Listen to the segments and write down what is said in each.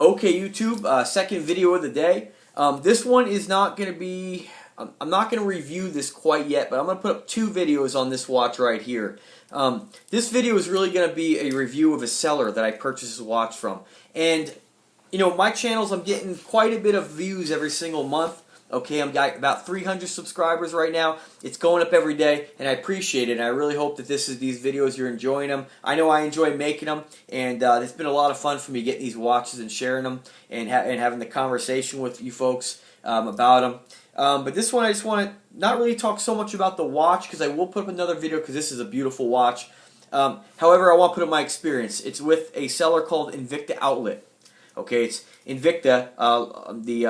Okay, YouTube, second video of the day. This one is not going to be, I'm not going to review this quite yet, but I'm going to put up two videos on this watch right here. This video is really going to be a review of a seller that I purchased this watch from. And, you know, my channels, I'm getting quite a bit of views every single month. Okay, I'm got about 300 subscribers right now. It's going up every day, and I appreciate it. And I really hope that these videos, you're enjoying them. I know I enjoy making them, and it's been a lot of fun for me getting these watches and sharing them and having the conversation with you folks about them. But this one, I just want to not really talk so much about the watch, because I will put up another video because this is a beautiful watch. However, I want to put up my experience. It's with a seller called Invicta Outlet. Okay, it's Invicta, the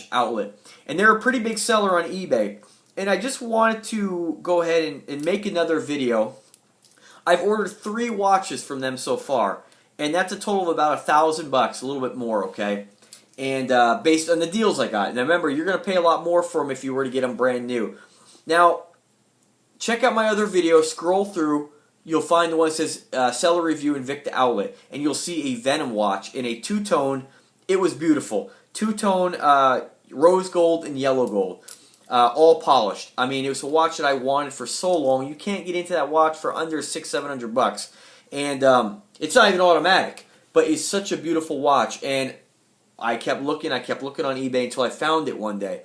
/ outlet. And they're a pretty big seller on eBay. And I just wanted to go ahead and make another video. I've ordered 3 watches from them so far. And that's a total of about $1,000, a little bit more, okay? And based on the deals I got. And remember, you're going to pay a lot more for them if you were to get them brand new. Now, check out my other video, scroll through. You'll find the one that says Seller Review Invicta Outlet, and you'll see a Venom watch in a two-tone. It was beautiful. Two-tone rose gold and yellow gold. All polished. I mean, it was a watch that I wanted for so long. You can't get into that watch for under $600-700. And it's not even automatic, but it's such a beautiful watch. And I kept looking on eBay until I found it one day.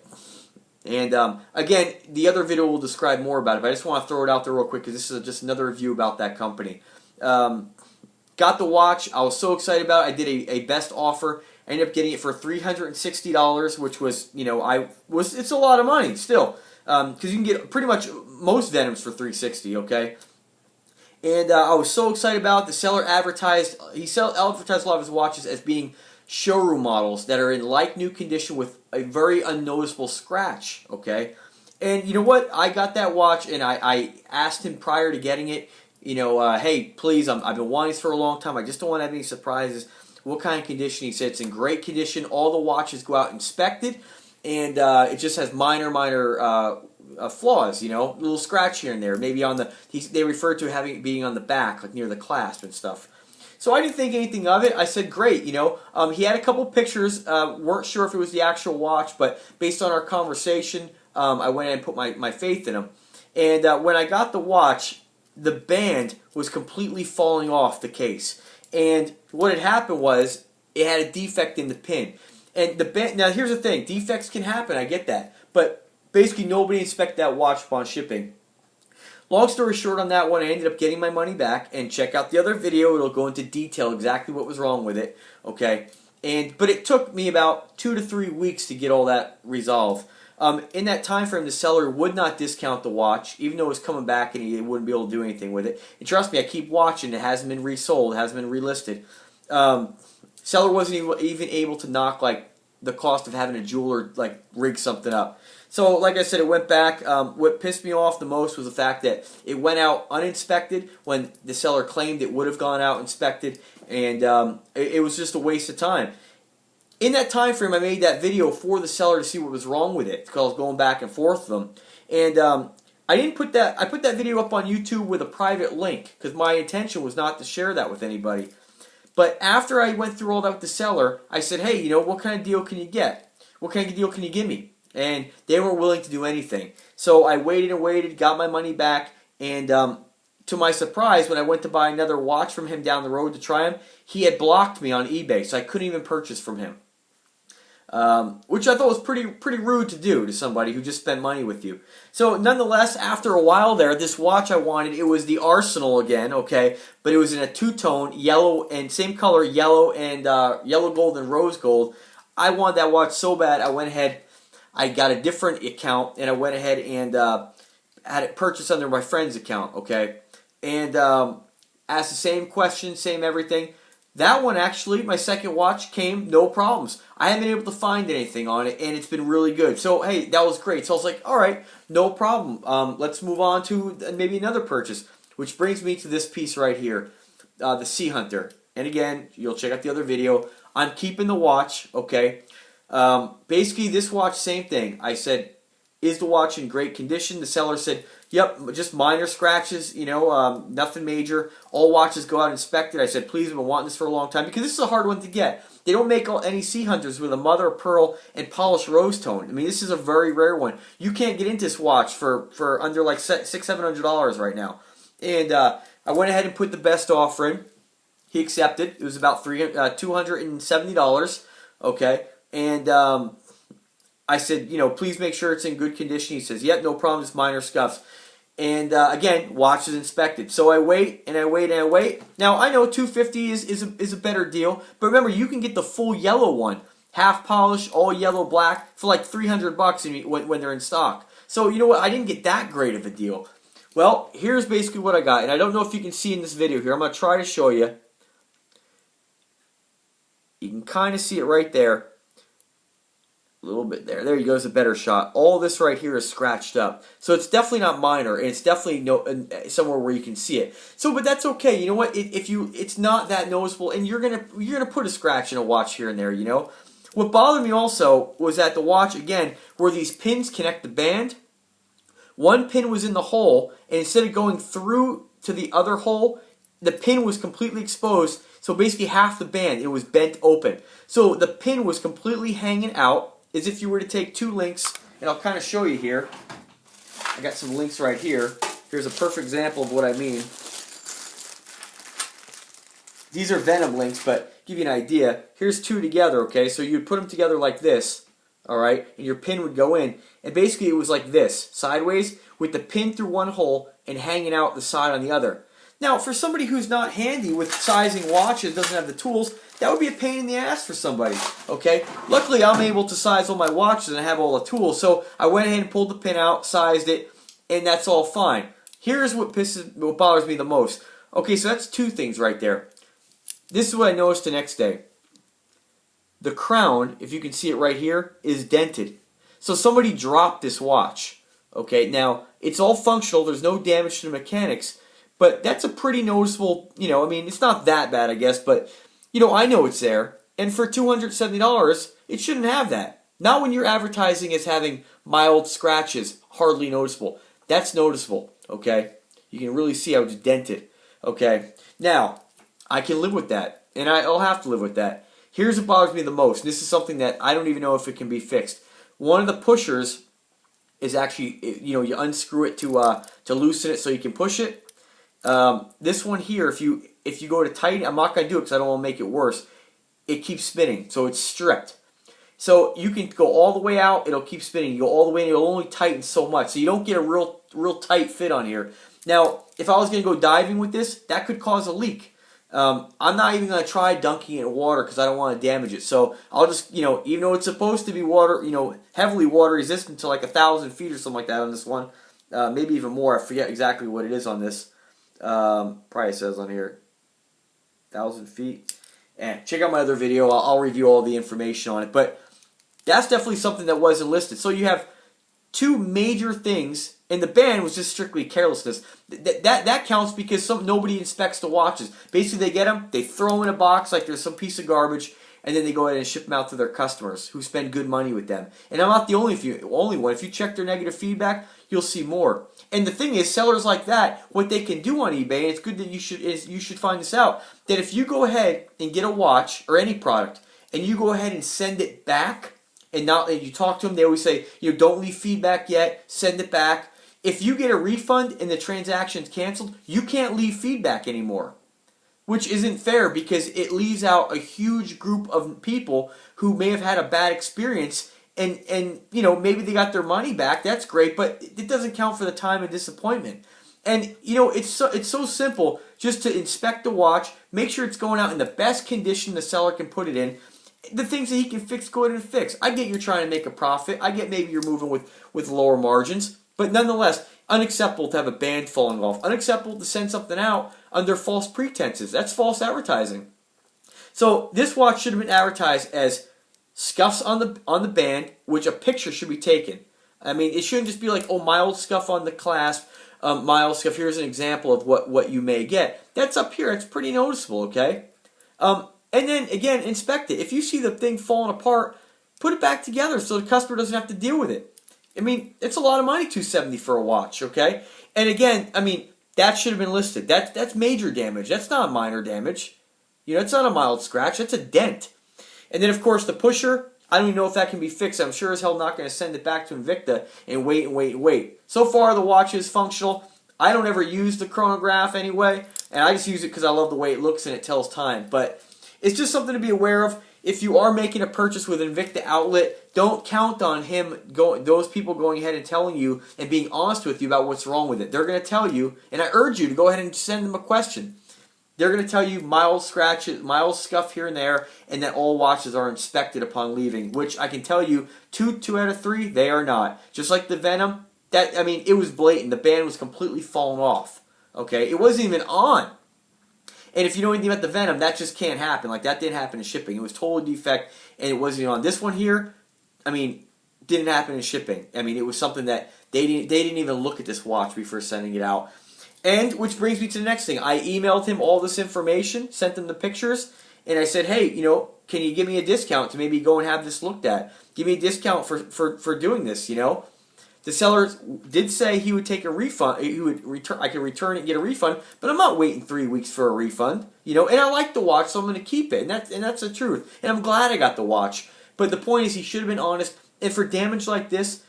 And again, the other video will describe more about it, but I just want to throw it out there real quick because this is just another review about that company. Got the watch. I was so excited about it. I did a best offer. I ended up getting it for $360, which was, you know, it's a lot of money still, because you can get pretty much most Venoms for $360. Okay. And I was so excited about it. The seller advertised. He advertised a lot of his watches as being showroom models that are in like-new condition with a very unnoticeable scratch, okay? And you know what? I got that watch, and I asked him prior to getting it, you know, hey, please, I've been wanting this for a long time. I just don't want to have any surprises. What kind of condition? He said it's in great condition. All the watches go out inspected, and it just has minor flaws, you know, a little scratch here and there. Maybe on the, they referred to being on the back, like near the clasp and stuff. So I didn't think anything of it. I said, great, you know. He had a couple pictures. Weren't sure if it was the actual watch, but based on our conversation, I went in and put my faith in him. And when I got the watch, the band was completely falling off the case. And what had happened was it had a defect in the pin. And the band, now here's the thing, defects can happen, I get that. But basically nobody inspected that watch upon shipping. Long story short on that one, I ended up getting my money back, and check out the other video. It'll go into detail exactly what was wrong with it, okay? But it took me about 2 to 3 weeks to get all that resolved. In that time frame, the seller would not discount the watch, even though it was coming back and he wouldn't be able to do anything with it. And trust me, I keep watching. It hasn't been resold. It hasn't been relisted. Seller wasn't even able to knock like the cost of having a jeweler like rig something up. So, like I said, it went back. What pissed me off the most was the fact that it went out uninspected when the seller claimed it would have gone out inspected, and it was just a waste of time. In that time frame, I made that video for the seller to see what was wrong with it, because I was going back and forth with them. And I put that video up on YouTube with a private link, because my intention was not to share that with anybody. But after I went through all that with the seller, I said, hey, you know, what kind of deal can you get? What kind of deal can you give me? And they weren't willing to do anything. So I waited and waited, got my money back, and to my surprise, when I went to buy another watch from him down the road to try him, he had blocked me on eBay, so I couldn't even purchase from him. Which I thought was pretty rude to do to somebody who just spent money with you. So nonetheless, after a while there, this watch I wanted, it was the Arsenal again, okay, but it was in a two-tone, yellow and same color, yellow and yellow gold and rose gold. I wanted that watch so bad, I went ahead. I got a different account, and I went ahead and had it purchased under my friend's account, okay? And asked the same question, same everything. That one, actually, my second watch came, no problems. I haven't been able to find anything on it, and it's been really good. So, hey, that was great. So I was like, all right, no problem. Let's move on to maybe another purchase, which brings me to this piece right here, the Sea Hunter. And again, you'll check out the other video. I'm keeping the watch, okay? Basically, this watch, same thing. I said, is the watch in great condition? The seller said, yep, just minor scratches, you know, nothing major. All watches go out inspected. I said, please, I've been wanting this for a long time, because this is a hard one to get. they don't make any Sea Hunters with a mother of pearl and polished rose tone. I mean, this is a very rare one. You can't get into this watch for under like $600-700 right now. And I went ahead and put the best offer in. He accepted. It was about $270. Okay, and I said, please make sure it's in good condition. He says, yep, no problem, just minor scuffs. And again, watch is inspected. So I wait and I wait and I wait. Now I know $250 is a better deal, but remember, you can get the full yellow one, half polished, all yellow black, for like $300 when they're in stock. So you know what? I didn't get that great of a deal. Well, here's basically what I got, and I don't know if you can see in this video here. I'm going to try to show you. You can kind of see it right there. A little bit there. There you go. Is a better shot. All this right here is scratched up. So it's definitely not minor, and it's definitely somewhere where you can see it. So, but that's okay. You know what? It's not that noticeable, and you're gonna put a scratch in a watch here and there. What bothered me also was that the watch, again, where these pins connect the band, one pin was in the hole, and instead of going through to the other hole, the pin was completely exposed. So basically half the band, it was bent open. So the pin was completely hanging out, as if you were to take two links, and I'll kind of show you here. I got some links right here. Here's a perfect example of what I mean. These are Venom links, but give you an idea. Here's two together, okay? So you'd put them together like this, all right? And your pin would go in. And basically it was like this, sideways, with the pin through one hole and hanging out the side on the other. Now, for somebody who's not handy with sizing watches, doesn't have the tools, that would be a pain in the ass for somebody, okay? Luckily, I'm able to size all my watches and I have all the tools, so I went ahead and pulled the pin out, sized it, and that's all fine. Here's what bothers me the most. Okay, so that's two things right there. This is what I noticed the next day. The crown, if you can see it right here, is dented. So somebody dropped this watch, okay? Now, it's all functional, there's no damage to the mechanics, but that's a pretty noticeable, I mean, it's not that bad, I guess, but, I know it's there. And for $270, it shouldn't have that. Not when you're advertising as having mild scratches, hardly noticeable. That's noticeable, okay? You can really see how it's dented, okay? Now, I can live with that, and I'll have to live with that. Here's what bothers me the most. This is something that I don't even know if it can be fixed. One of the pushers is actually, you unscrew it to loosen it so you can push it. This one here, if you go to tighten, I'm not going to do it because I don't want to make it worse. It keeps spinning, so it's stripped. So you can go all the way out, it'll keep spinning. You go all the way, and it'll only tighten so much, so you don't get a real tight fit on here. Now, if I was going to go diving with this, that could cause a leak. I'm not even going to try dunking it in water because I don't want to damage it. So I'll just, even though it's supposed to be water, heavily water resistant to like 1,000 feet or something like that on this one, maybe even more. I forget exactly what it is on this. Probably says on here 1,000 feet. And check out my other video. I'll review all the information on it. But that's definitely something that wasn't listed. So you have two major things, and the band was just strictly carelessness. That counts because nobody inspects the watches. Basically, they get them, they throw them in a box like there's some piece of garbage, and then they go ahead and ship them out to their customers who spend good money with them. And I'm not the only one. If you check their negative feedback, you'll see more. And the thing is, sellers like that, what they can do on eBay, and it's good that you should find this out, that if you go ahead and get a watch or any product, and you go ahead and send it back, and you talk to them, they always say, don't leave feedback yet, send it back. If you get a refund and the transaction's canceled, you can't leave feedback anymore. Which isn't fair because it leaves out a huge group of people who may have had a bad experience and maybe they got their money back. That's great, but it doesn't count for the time and disappointment. And it's so simple just to inspect the watch, make sure it's going out in the best condition the seller can put it in. The things that he can fix, go ahead and fix. I get you're trying to make a profit. I get maybe you're moving with lower margins, but nonetheless, unacceptable to have a band falling off. Unacceptable to send something out under false pretenses. That's false advertising. So this watch should have been advertised as scuffs on the band, which a picture should be taken. I mean, it shouldn't just be like, oh, mild scuff on the clasp, mild scuff. Here's an example of what you may get. That's up here. It's pretty noticeable, okay? And then, again, inspect it. If you see the thing falling apart, put it back together so the customer doesn't have to deal with it. I mean, it's a lot of money, $270 for a watch, okay? And again, I mean, that should have been listed. That's major damage. That's not minor damage. It's not a mild scratch. That's a dent. And then of course the pusher, I don't even know if that can be fixed. I'm sure as hell not going to send it back to Invicta and wait and wait and wait. So far the watch is functional. I don't ever use the chronograph anyway, and I just use it because I love the way it looks and it tells time. But it's just something to be aware of. If you are making a purchase with Invicta Outlet, don't count on those people going ahead and telling you and being honest with you about what's wrong with it. They're going to tell you, and I urge you to go ahead and send them a question. They're going to tell you mild scratches, mild scuff here and there, and that all watches are inspected upon leaving, which I can tell you, two out of three, they are not. Just like the Venom, I mean, it was blatant. The band was completely fallen off. Okay, it wasn't even on. And if you know anything about the Venom, that just can't happen. Like, that didn't happen in shipping. It was total defect, and it wasn't even on. This one here, I mean, didn't happen in shipping. I mean, it was something that they didn't even look at this watch before sending it out. And which brings me to the next thing. I emailed him all this information, sent him the pictures, and I said, hey, you know, can you give me a discount to maybe go and have this looked at? Give me a discount for doing this, you know? The seller did say he would take a refund. He would return. I could return it and get a refund, but I'm not waiting 3 weeks for a refund. You know, and I like the watch, so I'm going to keep it, and that's the truth. And I'm glad I got the watch. But the point is, he should have been honest. And for damage like this,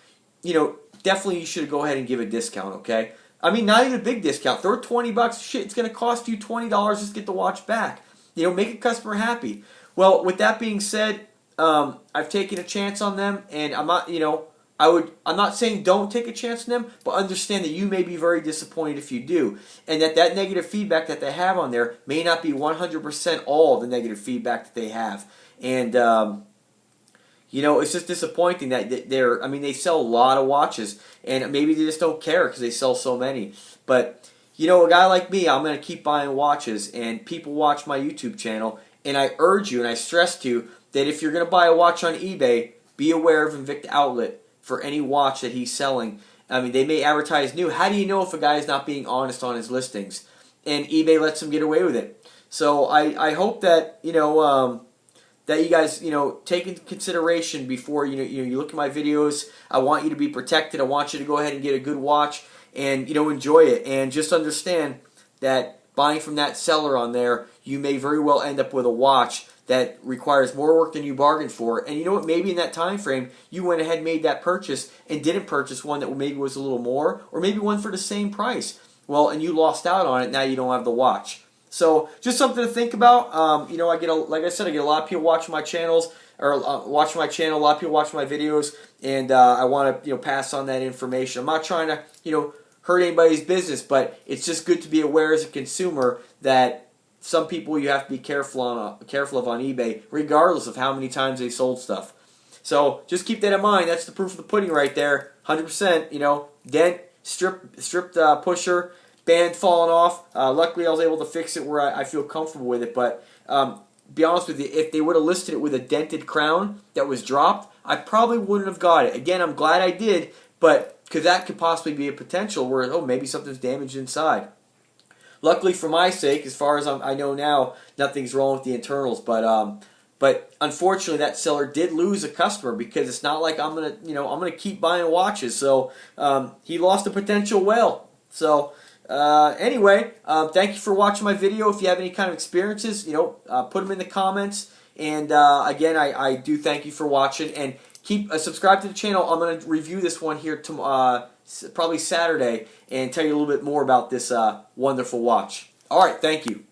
you know, definitely you should go ahead and give a discount. Okay, I mean, not even a big discount. Throw $20. Shit, it's going to cost you $20 just to get the watch back. You know, make a customer happy. Well, with that being said, I've taken a chance on them, and I'm not, you know. I'm not saying don't take a chance on them, but understand that you may be very disappointed if you do. And that negative feedback that they have on there may not be 100% all the negative feedback that they have. And, you know, it's just disappointing that I mean, they sell a lot of watches, and maybe they just don't care because they sell so many. But, you know, a guy like me, I'm going to keep buying watches, and people watch my YouTube channel, and I urge you, and I stress to you, that if you're going to buy a watch on eBay, be aware of Invicta Outlet for any watch that he's selling. I mean, they may advertise new. How do you know if a guy is not being honest on his listings? And eBay lets him get away with it. So I hope that, you know, that you guys, you know, take into consideration before, you look at my videos. I want you to be protected. I want you to go ahead and get a good watch and, you know, enjoy it. And just understand that buying from that seller on there, you may very well end up with a watch that requires more work than you bargained for. And you know what? Maybe in that time frame, you went ahead and made that purchase and didn't purchase one that maybe was a little more, or maybe one for the same price. Well, and you lost out on it. Now you don't have the watch. So just something to think about. You know, like I said, I get a lot of people watching my channels, or watching my channel. A lot of people watch my videos, and I want to, you know, pass on that information. I'm not trying to, you know, hurt anybody's business, but it's just good to be aware as a consumer that some people you have to be careful of on eBay, regardless of how many times they sold stuff. So just keep that in mind. That's the proof of the pudding right there. 100%. You know, dent, stripped pusher, band falling off. Luckily, I was able to fix it where I feel comfortable with it. But be honest with you, if they would have listed it with a dented crown that was dropped, I probably wouldn't have got it. Again, I'm glad I did, but because that could possibly be a potential where, oh, maybe something's damaged inside. Luckily for my sake, as far as I know now, nothing's wrong with the internals. But unfortunately, that seller did lose a customer because it's not like I'm gonna keep buying watches. So he lost a potential whale. So anyway, thank you for watching my video. If you have any kind of experiences, you know, put them in the comments. And again, I do thank you for watching, and keep subscribe to the channel. I'm going to review this one here probably Saturday and tell you a little bit more about this wonderful watch. All right, thank you.